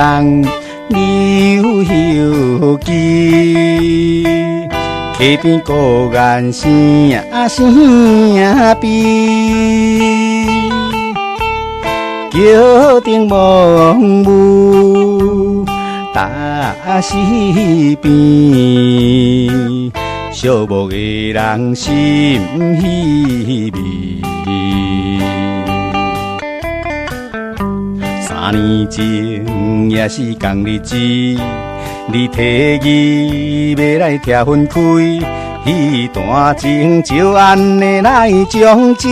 东留休记，溪边孤雁声悲，桥顶蒙雾打死边，寂寞的人心稀微。3年前也是同日子，你提议要来拆分开，彼段情就安尼来终止。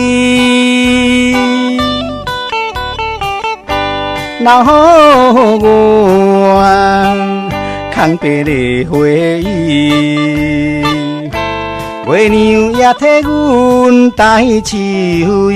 留予我空白的回忆，月娘也替阮带手尾。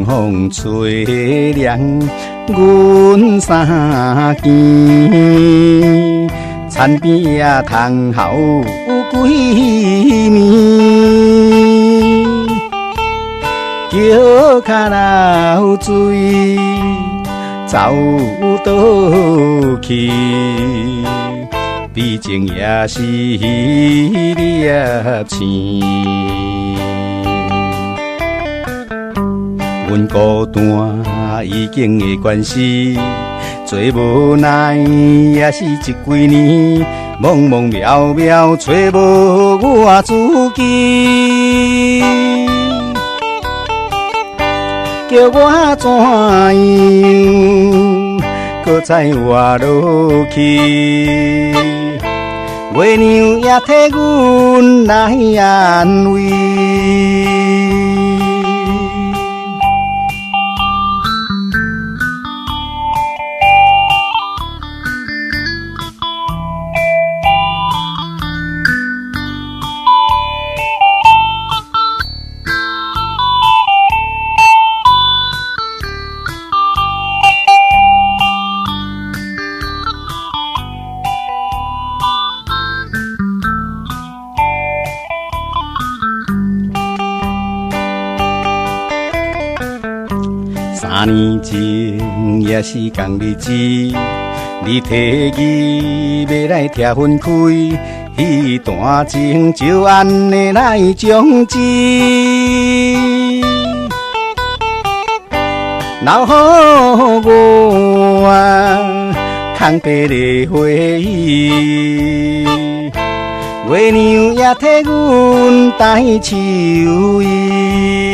风吹凉，阮三更，田边也通候几暝，桥脚流水走倒去，毕竟也是粒星。阮孤单已经的关系，最无奈也是这几年，茫茫渺渺找无我自己，叫我怎样搁再活落去？月娘也替阮来安慰。3年前也是同日子，你提议要来拆分开，彼段情就安尼来终止。留予我空白的回忆，月娘也替阮带手尾。